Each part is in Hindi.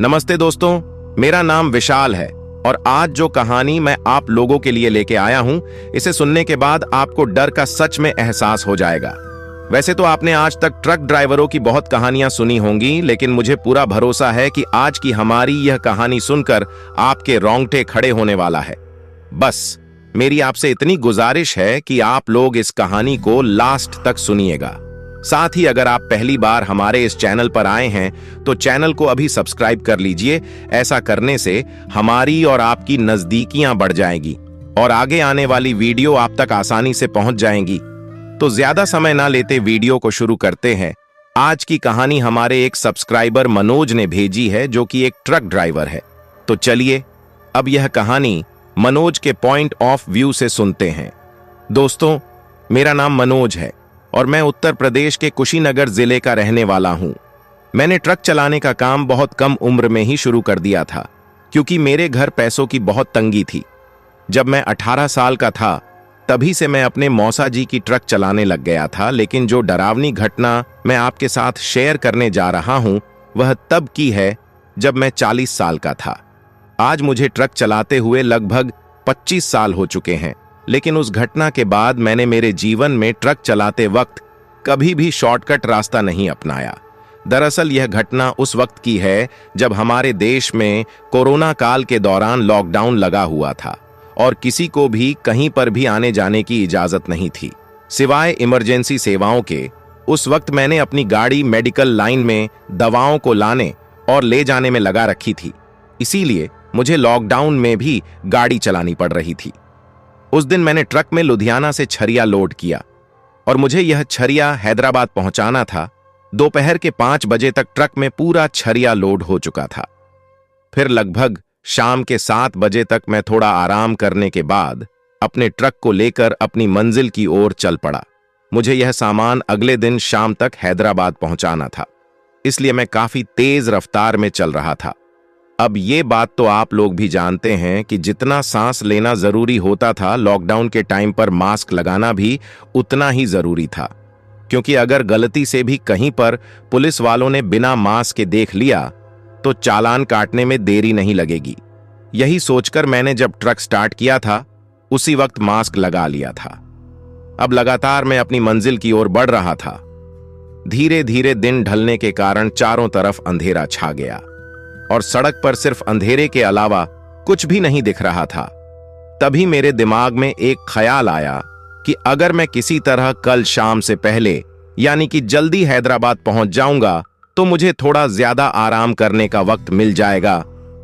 नमस्ते दोस्तों, मेरा नाम विशाल है और आज जो कहानी मैं आप लोगों के लिए लेके आया हूं, इसे सुनने के बाद आपको डर का सच में एहसास हो जाएगा। वैसे तो आपने आज तक ट्रक ड्राइवरों की बहुत कहानियां सुनी होंगी, लेकिन मुझे पूरा भरोसा है कि आज की हमारी यह कहानी सुनकर आपके रोंगटे खड़े होने वाला है। बस मेरी आपसे इतनी गुजारिश है कि आप लोग इस कहानी को लास्ट तक सुनिएगा। साथ ही अगर आप पहली बार हमारे इस चैनल पर आए हैं तो चैनल को अभी सब्सक्राइब कर लीजिए। ऐसा करने से हमारी और आपकी नजदीकियां बढ़ जाएंगी और आगे आने वाली वीडियो आप तक आसानी से पहुंच जाएंगी। तो ज्यादा समय ना लेते वीडियो को शुरू करते हैं। आज की कहानी हमारे एक सब्सक्राइबर मनोज ने भेजी है, जो कि एक ट्रक ड्राइवर है। तो चलिए अब यह कहानी मनोज के पॉइंट ऑफ व्यू से सुनते हैं। दोस्तों, मेरा नाम मनोज है और मैं उत्तर प्रदेश के कुशीनगर जिले का रहने वाला हूं। मैंने ट्रक चलाने का काम बहुत कम उम्र में ही शुरू कर दिया था, क्योंकि मेरे घर पैसों की बहुत तंगी थी। जब मैं 18 साल का था तभी से मैं अपने मौसा जी की ट्रक चलाने लग गया था। लेकिन जो डरावनी घटना मैं आपके साथ शेयर करने जा रहा हूं, वह तब की है जब मैं 40 साल का था। आज मुझे ट्रक चलाते हुए लगभग 25 साल हो चुके हैं, लेकिन उस घटना के बाद मैंने मेरे जीवन में ट्रक चलाते वक्त कभी भी शॉर्टकट रास्ता नहीं अपनाया। दरअसल यह घटना उस वक्त की है जब हमारे देश में कोरोना काल के दौरान लॉकडाउन लगा हुआ था और किसी को भी कहीं पर भी आने जाने की इजाजत नहीं थी, सिवाय इमरजेंसी सेवाओं के। उस वक्त मैंने अपनी गाड़ी मेडिकल लाइन में दवाओं को लाने और ले जाने में लगा रखी थी, इसीलिए मुझे लॉकडाउन में भी गाड़ी चलानी पड़ रही थी। उस दिन मैंने ट्रक में लुधियाना से छरिया लोड किया और मुझे यह छरिया हैदराबाद पहुंचाना था। दोपहर के 5 बजे तक ट्रक में पूरा छरिया लोड हो चुका था। फिर लगभग शाम के 7 बजे तक मैं थोड़ा आराम करने के बाद अपने ट्रक को लेकर अपनी मंजिल की ओर चल पड़ा। मुझे यह सामान अगले दिन शाम तक हैदराबाद पहुंचाना था, इसलिए मैं काफी तेज रफ्तार में चल रहा था। अब ये बात तो आप लोग भी जानते हैं कि जितना सांस लेना जरूरी होता था, लॉकडाउन के टाइम पर मास्क लगाना भी उतना ही जरूरी था, क्योंकि अगर गलती से भी कहीं पर पुलिस वालों ने बिना मास्क के देख लिया तो चालान काटने में देरी नहीं लगेगी। यही सोचकर मैंने जब ट्रक स्टार्ट किया था उसी वक्त मास्क लगा लिया था। अब लगातार मैं अपनी मंजिल की ओर बढ़ रहा था। धीरे धीरे दिन ढलने के कारण चारों तरफ अंधेरा छा गया और सड़क पर सिर्फ अंधेरे के अलावा कुछ भी नहीं दिख रहा था। तभी मेरे दिमाग में एक ख्याल आया कि अगर मैं किसी तरह कल शाम से पहले यानी कि जल्दी हैदराबाद पहुंच जाऊंगा तो मुझे थोड़ा ज्यादा आराम करने का वक्त मिल जाएगा।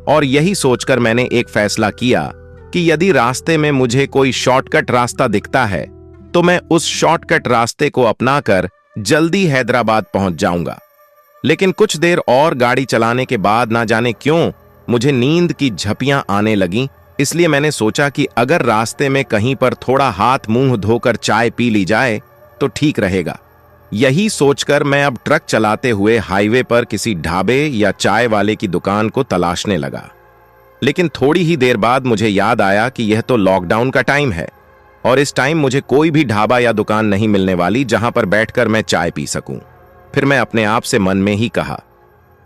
और यही सोचकर मैंने एक फैसला किया कि यदि रास्ते में मुझे कोई शॉर्टकट रास्ता दिखता है तो मैं उस शॉर्टकट रास्ते को अपनाकर जल्दी हैदराबाद पहुंच जाऊंगा। लेकिन कुछ देर और गाड़ी चलाने के बाद ना जाने क्यों मुझे नींद की झपियां आने लगीं, इसलिए मैंने सोचा कि अगर रास्ते में कहीं पर थोड़ा हाथ मुंह धोकर चाय पी ली जाए तो ठीक रहेगा। यही सोचकर मैं अब ट्रक चलाते हुए हाईवे पर किसी ढाबे या चाय वाले की दुकान को तलाशने लगा। लेकिन थोड़ी ही देर बाद मुझे याद आया कि यह तो लॉकडाउन का टाइम है और इस टाइम मुझे कोई भी ढाबा या दुकान नहीं मिलने वाली जहां पर बैठकर मैं चाय पी सकूं। फिर मैं अपने आप से मन में ही कहा,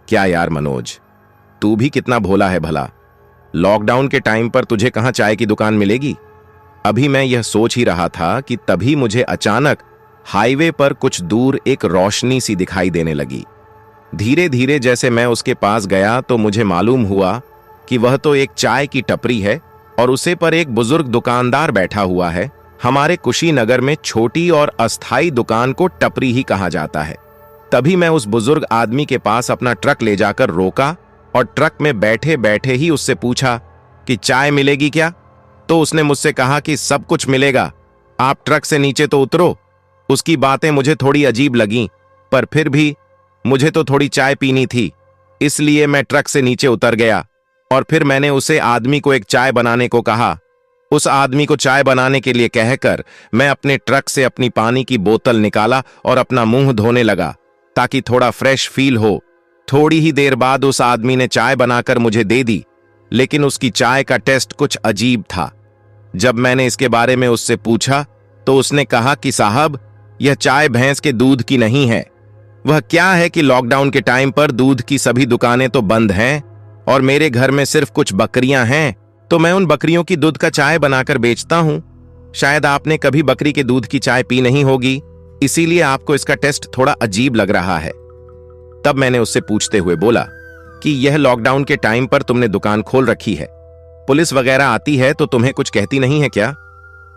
क्या यार मनोज, तू भी कितना भोला है भला। लॉकडाउन के टाइम पर तुझे कहां चाय की दुकान मिलेगी। अभी मैं यह सोच ही रहा था कि तभी मुझे अचानक हाईवे पर कुछ दूर एक रोशनी सी दिखाई देने लगी। धीरे धीरे जैसे मैं उसके पास गया तो मुझे मालूम हुआ कि वह तो एक चाय की टपरी है और उसे पर एक बुजुर्ग दुकानदार बैठा हुआ है। हमारे कुशीनगर में छोटी और अस्थायी दुकान को टपरी ही कहा जाता है। तभी मैं उस बुजुर्ग आदमी के पास अपना ट्रक ले जाकर रोका और ट्रक में बैठे बैठे ही उससे पूछा कि चाय मिलेगी क्या। तो उसने मुझसे कहा कि सब कुछ मिलेगा, आप ट्रक से नीचे तो उतरो। उसकी बातें मुझे थोड़ी अजीब लगीं, पर फिर भी मुझे तो थोड़ी चाय पीनी थी, इसलिए मैं ट्रक से नीचे उतर गया और फिर मैंने उसे आदमी को एक चाय बनाने को कहा। उस आदमी को चाय बनाने के लिए कहकर मैं अपने ट्रक से अपनी पानी की बोतल निकाला और अपना मुंह धोने लगा ताकि थोड़ा फ्रेश फील हो। थोड़ी ही देर बाद उस आदमी ने चाय बनाकर मुझे दे दी, लेकिन उसकी चाय का टेस्ट कुछ अजीब था। जब मैंने इसके बारे में उससे पूछा तो उसने कहा कि साहब, यह चाय भैंस के दूध की नहीं है। वह क्या है कि लॉकडाउन के टाइम पर दूध की सभी दुकानें तो बंद हैं, और मेरे घर में सिर्फ कुछ बकरियां हैं, तो मैं उन बकरियों की दूध का चाय बनाकर बेचता हूं। शायद आपने कभी बकरी के दूध की चाय पी नहीं होगी, इसीलिए आपको इसका टेस्ट थोड़ा अजीब लग रहा है। तब मैंने उससे पूछते हुए बोला कि यह लॉकडाउन के टाइम पर तुमने दुकान खोल रखी है, पुलिस वगैरह आती है तो तुम्हें कुछ कहती नहीं है क्या?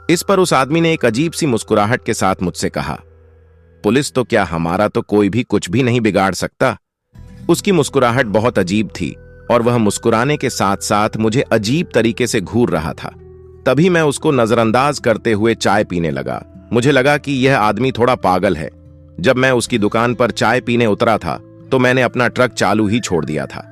इस पर उस आदमी ने एक अजीब सी मुस्कुराहट के साथ मुझसे कहा, पुलिस तो क्या, हमारा तो कोई भी कुछ भी नहीं बिगाड़ सकता। उसकी मुस्कुराहट बहुत अजीब थी और वह मुस्कुराने के साथ साथ मुझे अजीब तरीके से घूर रहा था। तभी मैं उसको नजरअंदाज करते हुए चाय पीने लगा। मुझे लगा कि यह आदमी थोड़ा पागल है। जब मैं उसकी दुकान पर चाय पीने उतरा था तो मैंने अपना ट्रक चालू ही छोड़ दिया था,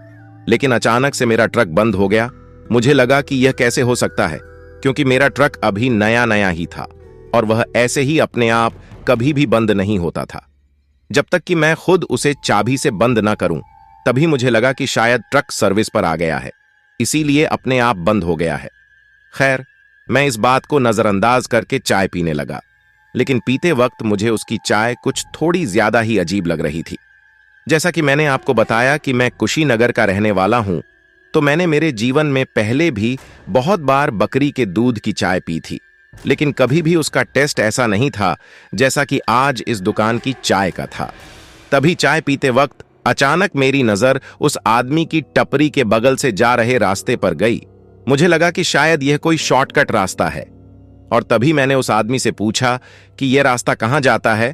लेकिन अचानक से मेरा ट्रक बंद हो गया। मुझे लगा कि यह कैसे हो सकता है, क्योंकि मेरा ट्रक अभी नया नया ही था और वह ऐसे ही अपने आप कभी भी बंद नहीं होता था जब तक कि मैं खुद उसे चाबी से बंद ना करूं। तभी मुझे लगा कि शायद ट्रक सर्विस पर आ गया है, इसीलिए अपने आप बंद हो गया है। खैर, मैं इस बात को नजरअंदाज करके चाय पीने लगा, लेकिन पीते वक्त मुझे उसकी चाय कुछ थोड़ी ज्यादा ही अजीब लग रही थी। जैसा कि मैंने आपको बताया कि मैं कुशीनगर का रहने वाला हूं, तो मैंने मेरे जीवन में पहले भी बहुत बार बकरी के दूध की चाय पी थी, लेकिन कभी भी उसका टेस्ट ऐसा नहीं था जैसा कि आज इस दुकान की चाय का था। तभी चाय पीते वक्त अचानक मेरी नजर उस आदमी की टपरी के बगल से जा रहे रास्ते पर गई। मुझे लगा कि शायद यह कोई शॉर्टकट रास्ता है, और तभी मैंने उस आदमी से पूछा कि यह रास्ता कहां जाता है।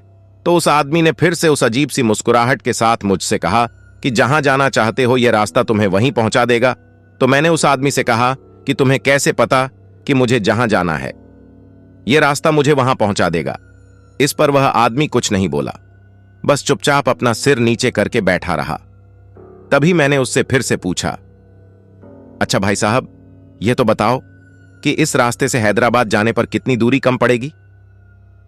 तो उस आदमी ने फिर से उस अजीब सी मुस्कुराहट के साथ मुझसे कहा कि जहां जाना चाहते हो यह रास्ता तुम्हें वहीं पहुंचा देगा। तो मैंने उस आदमी से कहा कि तुम्हें कैसे पता कि मुझे जहां जाना है, यह रास्ता मुझे वहां पहुंचा देगा। इस पर वह आदमी कुछ नहीं बोला, बस चुपचाप अपना सिर नीचे करके बैठा रहा। तभी मैंने उससे फिर से पूछा, अच्छा भाई साहब, यह तो बताओ कि इस रास्ते से हैदराबाद जाने पर कितनी दूरी कम पड़ेगी?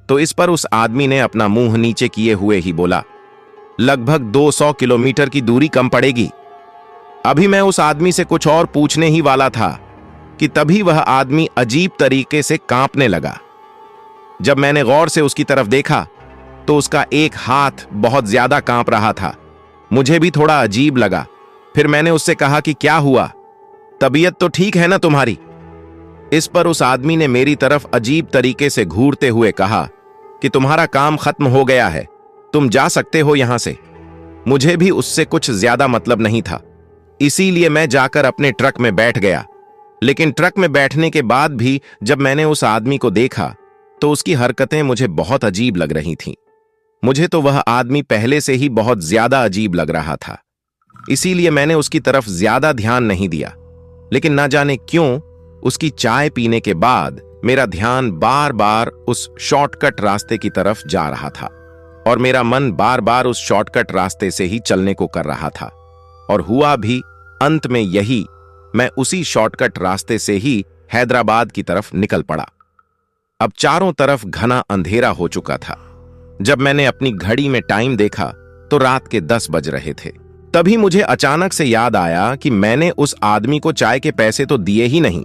तो इस पर उस आदमी ने अपना मुंह नीचे किए हुए ही बोला, लगभग 200 किलोमीटर की दूरी कम पड़ेगी। अभी मैं उस आदमी से कुछ और पूछने ही वाला था कि तभी वह आदमी अजीब तरीके से कांपने लगा। जब मैंने गौर से उसकी तरफ देखा तो उसका एक हाथ बहुत ज्यादा कांप रहा था। मुझे भी थोड़ा अजीब लगा। फिर मैंने उससे कहा कि क्या हुआ, तबीयत तो ठीक है ना तुम्हारी? इस पर उस आदमी ने मेरी तरफ अजीब तरीके से घूरते हुए कहा कि तुम्हारा काम खत्म हो गया है, तुम जा सकते हो यहां से। मुझे भी उससे कुछ ज्यादा मतलब नहीं था, इसीलिए मैं जाकर अपने ट्रक में बैठ गया। लेकिन ट्रक में बैठने के बाद भी जब मैंने उस आदमी को देखा तो उसकी हरकतें मुझे बहुत अजीब लग रही थीं। मुझे तो वह आदमी पहले से ही बहुत ज्यादा अजीब लग रहा था, इसीलिए मैंने उसकी तरफ ज्यादा ध्यान नहीं दिया। लेकिन ना जाने क्यों उसकी चाय पीने के बाद मेरा ध्यान बार बार उस शॉर्टकट रास्ते की तरफ जा रहा था और मेरा मन बार बार उस शॉर्टकट रास्ते से ही चलने को कर रहा था। और हुआ भी अंत में यही, मैं उसी शॉर्टकट रास्ते से ही हैदराबाद की तरफ निकल पड़ा। अब चारों तरफ घना अंधेरा हो चुका था। जब मैंने अपनी घड़ी में टाइम देखा तो रात के 10 बज रहे थे। तभी मुझे अचानक से याद आया कि मैंने उस आदमी को चाय के पैसे तो दिए ही नहीं,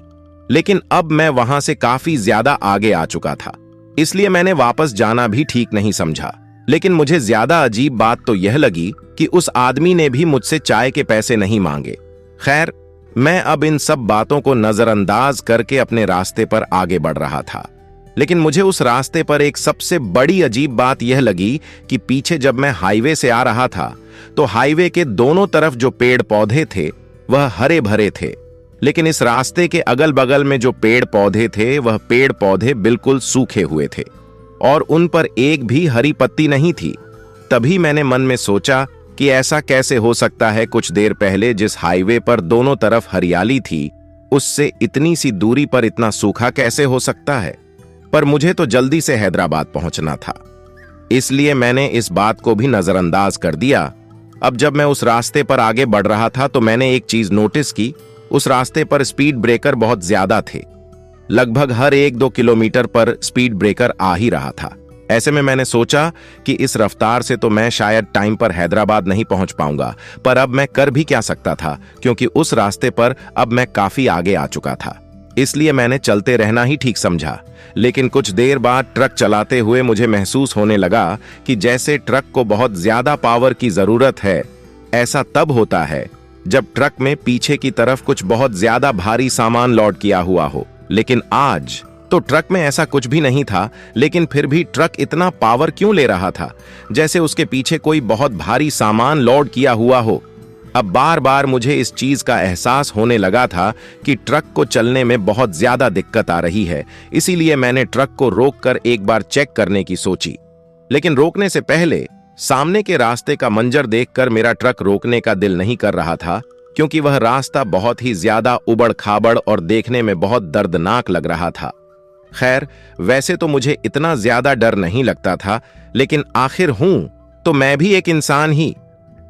लेकिन अब मैं वहां से काफी ज्यादा आगे आ चुका था, इसलिए मैंने वापस जाना भी ठीक नहीं समझा। लेकिन मुझे ज्यादा अजीब बात तो यह लगी कि उस आदमी ने भी मुझसे चाय के पैसे नहीं मांगे। खैर, मैं अब इन सब बातों को नजरअंदाज करके अपने रास्ते पर आगे बढ़ रहा था। लेकिन मुझे उस रास्ते पर एक सबसे बड़ी अजीब बात यह लगी कि पीछे जब मैं हाईवे से आ रहा था तो हाईवे के दोनों तरफ जो पेड़ पौधे थे वह हरे भरे थे, लेकिन इस रास्ते के अगल बगल में जो पेड़ पौधे थे वह पेड़ पौधे बिल्कुल सूखे हुए थे और उन पर एक भी हरी पत्ती नहीं थी। तभी मैंने मन में सोचा कि ऐसा कैसे हो सकता है, कुछ देर पहले जिस हाईवे पर दोनों तरफ हरियाली थी उससे इतनी सी दूरी पर इतना सूखा कैसे हो सकता है। पर मुझे तो जल्दी से हैदराबाद पहुंचना था, इसलिए मैंने इस बात को भी नजरअंदाज कर दिया। अब जब मैं उस रास्ते पर आगे बढ़ रहा था तो मैंने एक चीज नोटिस की, उस रास्ते पर स्पीड ब्रेकर बहुत ज्यादा थे। लगभग हर 1-2 किलोमीटर पर स्पीड ब्रेकर आ ही रहा था। ऐसे में मैंने सोचा कि इस रफ्तार से तो मैं शायद टाइम पर हैदराबाद नहीं पहुंच पाऊंगा, पर अब मैं कर भी क्या सकता था, क्योंकि उस रास्ते पर अब मैं काफी आगे आ चुका था। इसलिए मैंने चलते रहना ही ठीक समझा। लेकिन कुछ देर बाद ट्रक चलाते हुए मुझे महसूस होने लगा कि जैसे ट्रक को बहुत ज्यादा पावर की जरूरत है। ऐसा तब होता है जब ट्रक में पीछे की तरफ कुछ बहुत ज्यादा भारी सामान लोड किया हुआ हो। लेकिन आज तो ट्रक में ऐसा कुछ भी नहीं था, लेकिन फिर भी ट्रक इतना पावर क्यों ले रहा था, जैसे उसके पीछे कोई बहुत भारी सामान लोड किया हुआ हो। अब बार बार मुझे इस चीज का एहसास होने लगा था कि ट्रक को चलने में बहुत ज्यादा दिक्कत आ रही है। इसीलिए मैंने ट्रक को रोककर एक बार चेक करने की सोची। लेकिन रोकने से पहले सामने के रास्ते का मंजर देखकर मेरा ट्रक रोकने का दिल नहीं कर रहा था, क्योंकि वह रास्ता बहुत ही ज्यादा उबड़ खाबड़ और देखने में बहुत दर्दनाक लग रहा था। खैर, वैसे तो मुझे इतना ज्यादा डर नहीं लगता था, लेकिन आखिर हूं तो मैं भी एक इंसान ही।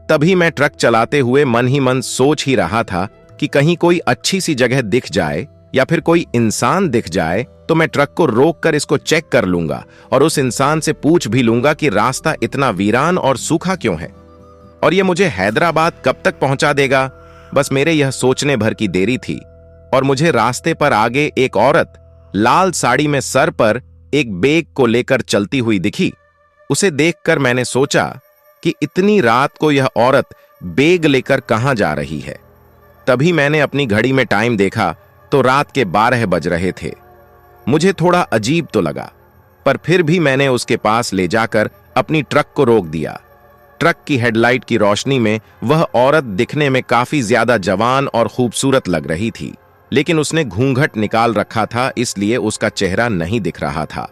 तभी मैं ट्रक चलाते हुए मन ही मन सोच ही रहा था कि कहीं कोई अच्छी सी जगह दिख जाए या फिर कोई इंसान दिख जाए तो मैं ट्रक को रोककर इसको चेक कर लूंगा और उस इंसान से पूछ भी लूंगा कि रास्ता इतना वीरान और सूखा क्यों है, और ये मुझे हैदराबाद कब तक पहुंचा देगा। बस मेरे यह सोचने भर की देरी थी और मुझे रास्ते पर आगे एक औरत लाल साड़ी में सर पर एक बैग को लेकर चलती हुई दिखी। उसे देखकर मैंने सोचा कि इतनी रात को यह औरत बैग लेकर कहां जा रही है। तभी मैंने अपनी घड़ी में टाइम देखा तो रात के 12 बज रहे थे। मुझे थोड़ा अजीब तो लगा, पर फिर भी मैंने उसके पास ले जाकर अपनी ट्रक को रोक दिया। ट्रक की हेडलाइट की रोशनी में वह औरत दिखने में काफी ज्यादा जवान और खूबसूरत लग रही थी, लेकिन उसने घूंघट निकाल रखा था, इसलिए उसका चेहरा नहीं दिख रहा था।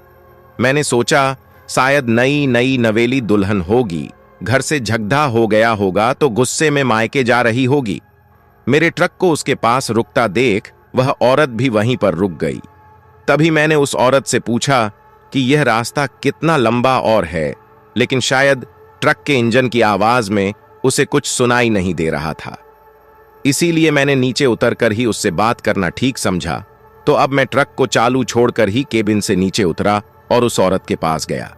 मैंने सोचा शायद नई नई नवेली दुल्हन होगी, घर से झगड़ा हो गया होगा तो गुस्से में मायके जा रही होगी। मेरे ट्रक को उसके पास रुकता देख वह औरत भी वहीं पर रुक गई। तभी मैंने उस औरत से पूछा कि यह रास्ता कितना लंबा और है, लेकिन शायद ट्रक के इंजन की आवाज में उसे कुछ सुनाई नहीं दे रहा था। इसीलिए मैंने नीचे उतरकर ही उससे बात करना ठीक समझा। तो अब मैं ट्रक को चालू छोड़कर ही केबिन से नीचे उतरा और उस औरत के पास गया।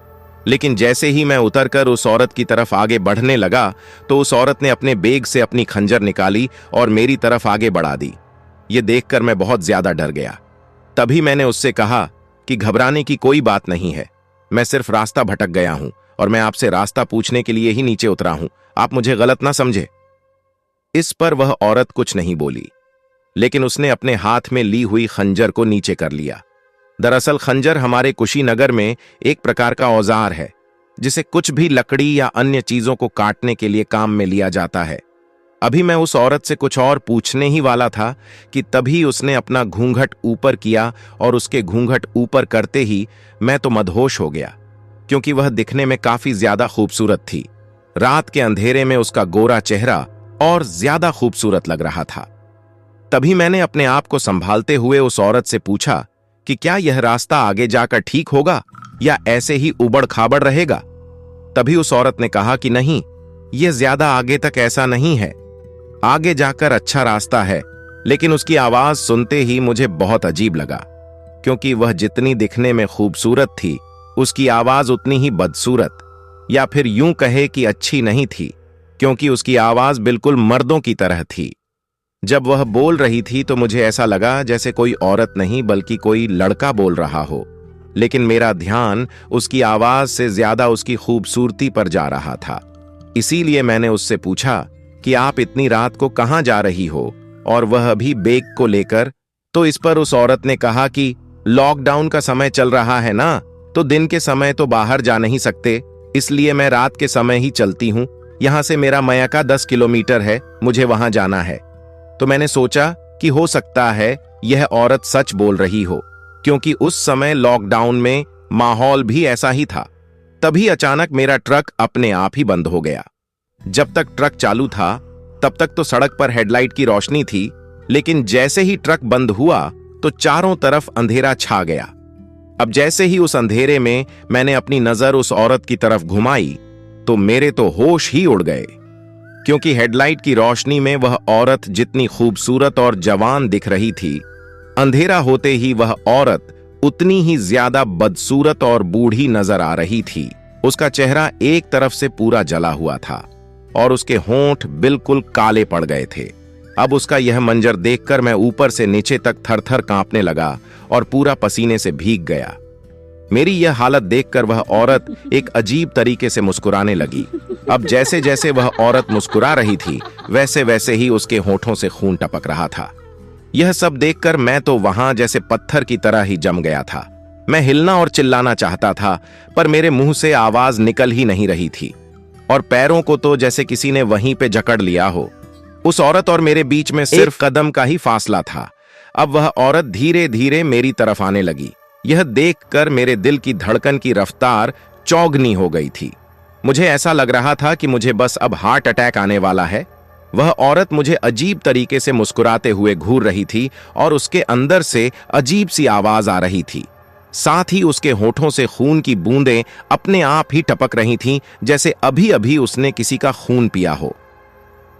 लेकिन जैसे ही मैं उतरकर उस औरत की तरफ आगे बढ़ने लगा तो उस औरत ने अपने बैग से अपनी खंजर निकाली और मेरी तरफ आगे बढ़ा दी। ये देखकर मैं बहुत ज्यादा डर गया। तभी मैंने उससे कहा कि घबराने की कोई बात नहीं है, मैं सिर्फ रास्ता भटक गया हूं और मैं आपसे रास्ता पूछने के लिए ही नीचे उतरा हूं, आप मुझे गलत ना समझे। इस पर वह औरत कुछ नहीं बोली, लेकिन उसने अपने हाथ में ली हुई खंजर को नीचे कर लिया। दरअसल खंजर हमारे कुशीनगर में एक प्रकार का औजार है, जिसे कुछ भी लकड़ी या अन्य चीजों को काटने के लिए काम में लिया जाता है। अभी मैं उस औरत से कुछ और पूछने ही वाला था कि तभी उसने अपना घूंघट ऊपर किया और उसके घूंघट ऊपर करते ही मैं तो मदहोश हो गया, क्योंकि वह दिखने में काफी ज्यादा खूबसूरत थी। रात के अंधेरे में उसका गोरा चेहरा और ज्यादा खूबसूरत लग रहा था। तभी मैंने अपने आप को संभालते हुए उस औरत से पूछा कि क्या यह रास्ता आगे जाकर ठीक होगा या ऐसे ही उबड़ खाबड़ रहेगा। तभी उस औरत ने कहा कि नहीं, यह ज्यादा आगे तक ऐसा नहीं है, आगे जाकर अच्छा रास्ता है। लेकिन उसकी आवाज सुनते ही मुझे बहुत अजीब लगा, क्योंकि वह जितनी दिखने में खूबसूरत थी उसकी आवाज उतनी ही बदसूरत, या फिर यूं कहे कि अच्छी नहीं थी, क्योंकि उसकी आवाज बिल्कुल मर्दों की तरह थी। जब वह बोल रही थी तो मुझे ऐसा लगा जैसे कोई औरत नहीं बल्कि कोई लड़का बोल रहा हो, लेकिन मेरा ध्यान उसकी आवाज से ज्यादा उसकी खूबसूरती पर जा रहा था। इसीलिए मैंने उससे पूछा कि आप इतनी रात को कहां जा रही हो, और वह भी बैग को लेकर। तो इस पर उस औरत ने कहा कि लॉकडाउन का समय चल रहा है ना, तो दिन के समय तो बाहर जा नहीं सकते, इसलिए मैं रात के समय ही चलती हूं। यहां से मेरा मयका 10 किलोमीटर है, मुझे वहां जाना है। तो मैंने सोचा कि हो सकता है यह औरत सच बोल रही हो, क्योंकि उस समय लॉकडाउन में माहौल भी ऐसा ही था। तभी अचानक मेरा ट्रक अपने आप ही बंद हो गया। जब तक ट्रक चालू था तब तक तो सड़क पर हेडलाइट की रोशनी थी, लेकिन जैसे ही ट्रक बंद हुआ तो चारों तरफ अंधेरा छा गया। अब जैसे ही उस अंधेरे में मैंने अपनी नजर उस औरत की तरफ घुमाई तो मेरे तो होश ही उड़ गए, क्योंकि हेडलाइट की रोशनी में वह औरत जितनी खूबसूरत और जवान दिख रही थी, अंधेरा होते ही वह औरत उतनी ही ज्यादा बदसूरत और बूढ़ी नजर आ रही थी। उसका चेहरा एक तरफ से पूरा जला हुआ था और उसके होंठ बिल्कुल काले पड़ गए थे। अब उसका यह मंजर देखकर मैं ऊपर से नीचे तक थर थर कांपने लगा और पूरा पसीने से भीग गया। मेरी यह हालत देखकर वह औरत एक अजीब तरीके से मुस्कुराने लगी। अब जैसे जैसे वह औरत मुस्कुरा रही थी वैसे वैसे ही उसके होठों से खून टपक रहा था। यह सब देखकर मैं तो वहां जैसे पत्थर की तरह ही जम गया था। मैं हिलना और चिल्लाना चाहता था पर मेरे मुंह से आवाज निकल ही नहीं रही थी और पैरों को तो जैसे किसी ने वहीं पे जकड़ लिया हो। उस औरत और मेरे बीच में सिर्फ कदम का ही फासला था। अब वह औरत धीरे धीरे मेरी तरफ आने लगी। यह देखकर मेरे दिल की धड़कन की रफ्तार चौगनी हो गई थी। मुझे ऐसा लग रहा था कि मुझे बस अब हार्ट अटैक आने वाला है। वह औरत मुझे अजीब तरीके से मुस्कुराते हुए घूर रही थी और उसके अंदर से अजीब सी आवाज आ रही थी। साथ ही उसके होठों से खून की बूंदें अपने आप ही टपक रही थीं, जैसे अभी अभी उसने किसी का खून पिया हो।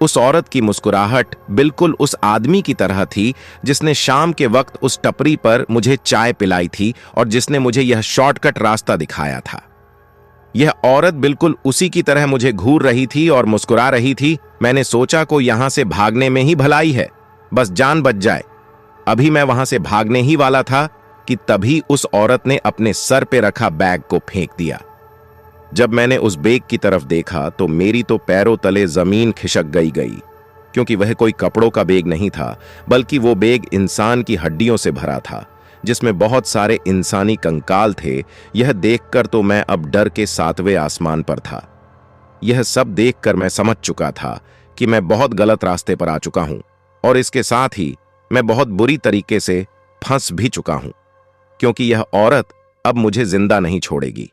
उस औरत की मुस्कुराहट बिल्कुल उस आदमी की तरह थी जिसने शाम के वक्त उस टपरी पर मुझे चाय पिलाई थी और जिसने मुझे यह शॉर्टकट रास्ता दिखाया था। यह औरत बिल्कुल उसी की तरह मुझे घूर रही थी और मुस्कुरा रही थी। मैंने सोचा को यहां से भागने में ही भलाई है, बस जान बच जाए। अभी मैं वहां से भागने ही वाला था कि तभी उस औरत ने अपने सर पे रखा बैग को फेंक दिया। जब मैंने उस बैग की तरफ देखा तो मेरी तो पैरों तले जमीन खिसक गई, क्योंकि वह कोई कपड़ों का बैग नहीं था, बल्कि वो बैग इंसान की हड्डियों से भरा था, जिसमें बहुत सारे इंसानी कंकाल थे। यह देखकर तो मैं अब डर के 7वें आसमान पर था। यह सब देखकर मैं समझ चुका था कि मैं बहुत गलत रास्ते पर आ चुका हूं और इसके साथ ही मैं बहुत बुरी तरीके से फंस भी चुका हूं, क्योंकि यह औरत अब मुझे जिंदा नहीं छोड़ेगी।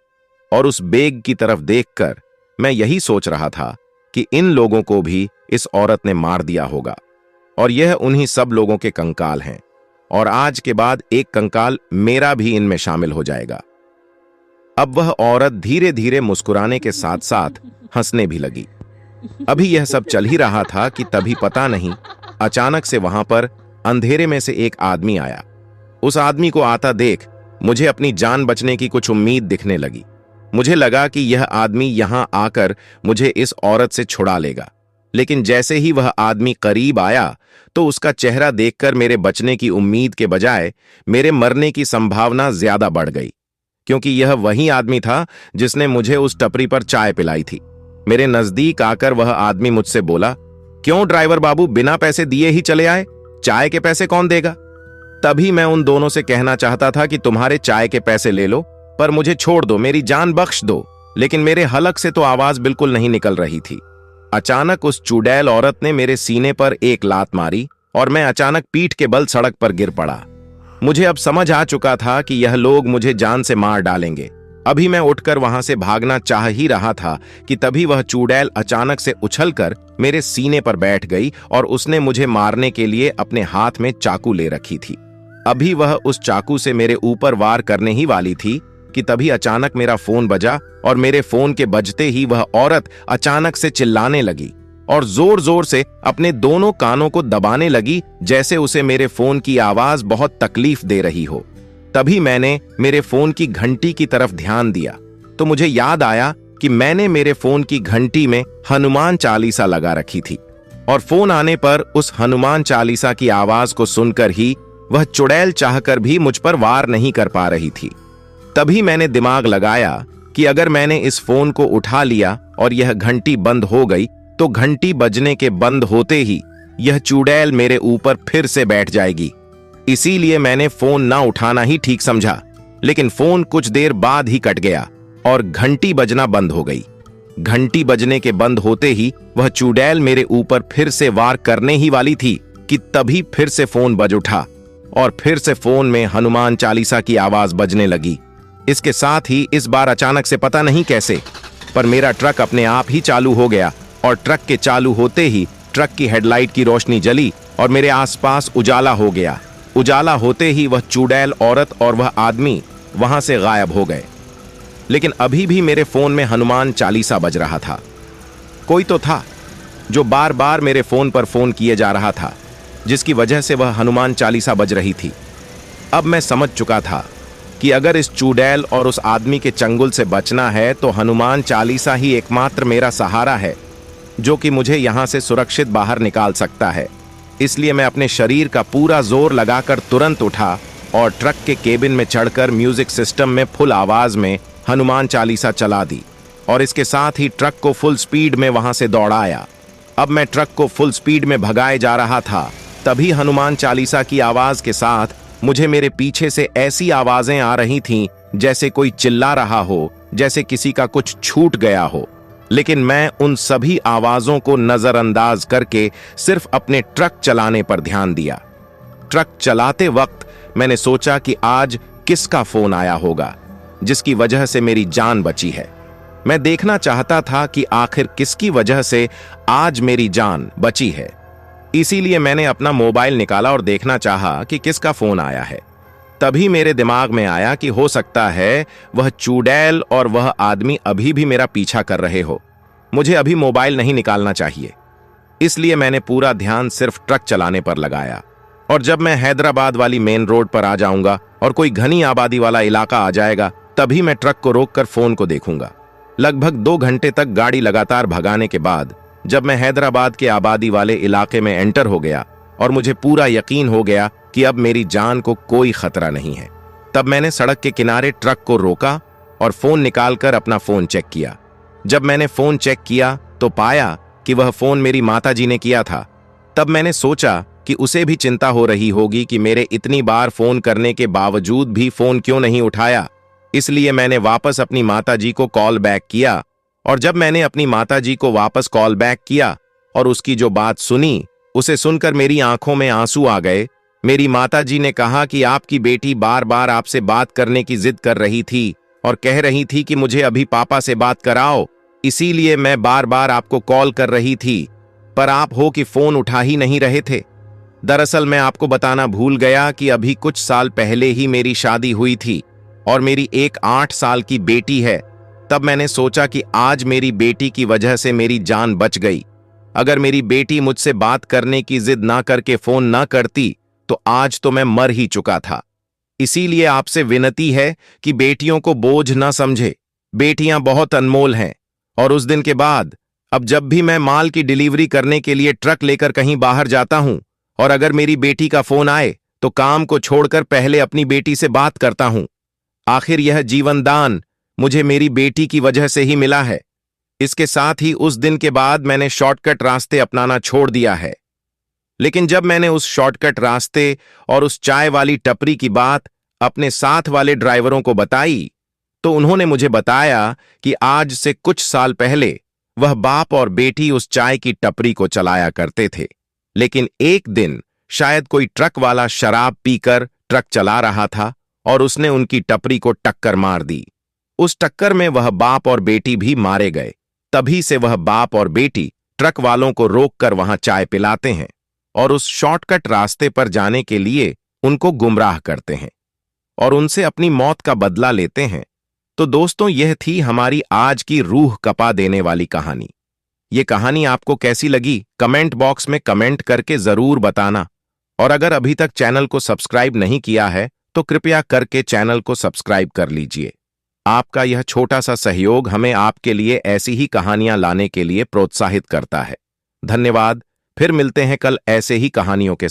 और उस बैग की तरफ देखकर मैं यही सोच रहा था कि इन लोगों को भी इस औरत ने मार दिया होगा और यह उन्हीं सब लोगों के कंकाल हैं और आज के बाद एक कंकाल मेरा भी इनमें शामिल हो जाएगा। अब वह औरत धीरे धीरे मुस्कुराने के साथ साथ हंसने भी लगी। अभी यह सब चल ही रहा था कि तभी पता नहीं अचानक से वहां पर अंधेरे में से एक आदमी आया। उस आदमी को आता देख मुझे अपनी जान बचने की कुछ उम्मीद दिखने लगी। मुझे लगा कि यह आदमी यहां आकर मुझे इस औरत से छुड़ा लेगा, लेकिन जैसे ही वह आदमी करीब आया तो उसका चेहरा देखकर मेरे बचने की उम्मीद के बजाय मेरे मरने की संभावना ज्यादा बढ़ गई, क्योंकि यह वही आदमी था जिसने मुझे उस टपरी पर चाय पिलाई थी। मेरे नजदीक आकर वह आदमी मुझसे बोला, क्यों ड्राइवर बाबू, बिना पैसे दिए ही चले आए? चाय के पैसे कौन देगा? तभी मैं उन दोनों से कहना चाहता था कि तुम्हारे चाय के पैसे ले लो, पर मुझे छोड़ दो, मेरी जान बख्श दो, लेकिन मेरे हलक से तो आवाज बिल्कुल नहीं निकल रही थी। अचानक उस चुड़ैल औरत ने मेरे सीने पर एक लात मारी और मैं अचानक पीठ के बल सड़क पर गिर पड़ा। मुझे अब समझ आ चुका था कि यह लोग मुझे जान से मार डालेंगे। अभी मैं उठकर वहां से भागना चाह ही रहा था कि तभी वह चुड़ैल अचानक से उछलकर मेरे सीने पर बैठ गई और उसने मुझे मारने के लिए अपने हाथ में चाकू ले रखी थी। अभी वह उस चाकू से मेरे ऊपर वार करने ही वाली थी कि तभी अचानक मेरा फोन बजा और मेरे फोन के बजते ही वह औरत अचानक से चिल्लाने लगी और जोर जोर से अपने दोनों कानों को दबाने लगी, जैसे उसे मेरे फोन की आवाज बहुत तकलीफ दे रही हो। तभी मैंने मेरे फोन की घंटी की तरफ ध्यान दिया तो मुझे याद आया कि मैंने मेरे फोन की घंटी में हनुमान चालीसा लगा रखी थी और फोन आने पर उस हनुमान चालीसा की आवाज को सुनकर ही वह चुड़ैल चाहकर भी मुझ पर वार नहीं कर पा रही थी। तभी मैंने दिमाग लगाया कि अगर मैंने इस फोन को उठा लिया और यह घंटी बंद हो गई तो घंटी बजने के बंद होते ही यह चुड़ैल मेरे ऊपर फिर से बैठ जाएगी। इसीलिए मैंने फोन ना उठाना ही ठीक समझा, लेकिन फोन कुछ देर बाद ही कट गया और घंटी बजना बंद हो गई। घंटी बजने के बंद होते ही वह चुड़ैल मेरे ऊपर फिर से वार करने ही वाली थी कि तभी फिर से फोन बज उठा और फिर से फोन में हनुमान चालीसा की आवाज बजने लगी। इसके साथ ही इस बार अचानक से पता नहीं कैसे पर मेरा ट्रक अपने आप ही चालू हो गया और ट्रक के चालू होते ही ट्रक की हेडलाइट की रोशनी जली और मेरे आसपास उजाला हो गया। उजाला होते ही वह चुड़ैल औरत और वह आदमी वहां से गायब हो गए, लेकिन अभी भी मेरे फोन में हनुमान चालीसा बज रहा था। कोई तो था जो बार बार मेरे फोन पर फोन किए जा रहा था, जिसकी वजह से वह हनुमान चालीसा बज रही थी। अब मैं समझ चुका था कि अगर इस चुड़ैल और उस आदमी के चंगुल से बचना है तो हनुमान चालीसा ही एकमात्र मेरा सहारा है, जो कि मुझे यहां से सुरक्षित बाहर निकाल सकता है। इसलिए मैं अपने शरीर का पूरा जोर लगाकर तुरंत उठा और ट्रक के केबिन में चढ़कर म्यूजिक सिस्टम में फुल आवाज में हनुमान चालीसा चला दी और इसके साथ ही ट्रक को फुल स्पीड में वहां से दौड़ाया। अब मैं ट्रक को फुल स्पीड में भगाए जा रहा था, तभी हनुमान चालीसा की आवाज के साथ मुझे मेरे पीछे से ऐसी आवाजें आ रही थीं जैसे कोई चिल्ला रहा हो, जैसे किसी का कुछ छूट गया हो। लेकिन मैं उन सभी आवाजों को नजरअंदाज करके सिर्फ अपने ट्रक चलाने पर ध्यान दिया। ट्रक चलाते वक्त मैंने सोचा कि आज किसका फोन आया होगा जिसकी वजह से मेरी जान बची है। मैं देखना चाहता था कि आखिर किसकी वजह से आज मेरी जान बची है। इसीलिए मैंने अपना मोबाइल निकाला और देखना चाहा कि किसका फोन आया है। तभी मेरे दिमाग में आया कि हो सकता है वह चुड़ैल और वह आदमी अभी भी मेरा पीछा कर रहे हो। मुझे अभी मोबाइल नहीं निकालना चाहिए। इसलिए मैंने पूरा ध्यान सिर्फ ट्रक चलाने पर लगाया और जब मैं हैदराबाद वाली मेन रोड पर आ जाऊंगा और कोई घनी आबादी वाला इलाका आ जाएगा, तभी मैं ट्रक को रोककर फोन को देखूंगा। लगभग 2 घंटे तक गाड़ी लगातार भगाने के बाद जब मैं हैदराबाद के आबादी वाले इलाके में एंटर हो गया और मुझे पूरा यकीन हो गया कि अब मेरी जान को कोई खतरा नहीं है, तब मैंने सड़क के किनारे ट्रक को रोका और फोन निकालकर अपना फोन चेक किया। जब मैंने फोन चेक किया तो पाया कि वह फोन मेरी माताजी ने किया था। तब मैंने सोचा कि उसे भी चिंता हो रही होगी कि मेरे इतनी बार फोन करने के बावजूद भी फोन क्यों नहीं उठाया। इसलिए मैंने वापस अपनी माताजी को कॉल बैक किया और जब मैंने अपनी माताजी को वापस कॉल बैक किया और उसकी जो बात सुनी, उसे सुनकर मेरी आंखों में आंसू आ गए। मेरी माताजी ने कहा कि आपकी बेटी बार बार आपसे बात करने की जिद कर रही थी और कह रही थी कि मुझे अभी पापा से बात कराओ, इसीलिए मैं बार बार आपको कॉल कर रही थी, पर आप हो कि फोन उठा ही नहीं रहे थे। दरअसल मैं आपको बताना भूल गया कि अभी कुछ साल पहले ही मेरी शादी हुई थी और मेरी एक 8 साल की बेटी है। तब मैंने सोचा कि आज मेरी बेटी की वजह से मेरी जान बच गई। अगर मेरी बेटी मुझसे बात करने की जिद ना करके फोन ना करती तो आज तो मैं मर ही चुका था। इसीलिए आपसे विनती है कि बेटियों को बोझ ना समझे। बेटियां बहुत अनमोल हैं। और उस दिन के बाद अब जब भी मैं माल की डिलीवरी करने के लिए ट्रक लेकर कहीं बाहर जाता हूं और अगर मेरी बेटी का फोन आए तो काम को छोड़कर पहले अपनी बेटी से बात करता हूं। आखिर यह जीवन दान मुझे मेरी बेटी की वजह से ही मिला है। इसके साथ ही उस दिन के बाद मैंने शॉर्टकट रास्ते अपनाना छोड़ दिया है। लेकिन जब मैंने उस शॉर्टकट रास्ते और उस चाय वाली टपरी की बात अपने साथ वाले ड्राइवरों को बताई तो उन्होंने मुझे बताया कि आज से कुछ साल पहले वह बाप और बेटी उस चाय की टपरी को चलाया करते थे। लेकिन एक दिन शायद कोई ट्रक वाला शराब पीकर ट्रक चला रहा था और उसने उनकी टपरी को टक्कर मार दी। उस टक्कर में वह बाप और बेटी भी मारे गए। तभी से वह बाप और बेटी ट्रक वालों को रोककर वहां चाय पिलाते हैं और उस शॉर्टकट रास्ते पर जाने के लिए उनको गुमराह करते हैं और उनसे अपनी मौत का बदला लेते हैं। तो दोस्तों, यह थी हमारी आज की रूह कपा देने वाली कहानी। ये कहानी आपको कैसी लगी कमेंट बॉक्स में कमेंट करके जरूर बताना। और अगर अभी तक चैनल को सब्सक्राइब नहीं किया है तो कृपया करके चैनल को सब्सक्राइब कर लीजिए। आपका यह छोटा सा सहयोग हमें आपके लिए ऐसी ही कहानियां लाने के लिए प्रोत्साहित करता है। धन्यवाद। फिर मिलते हैं कल ऐसे ही कहानियों के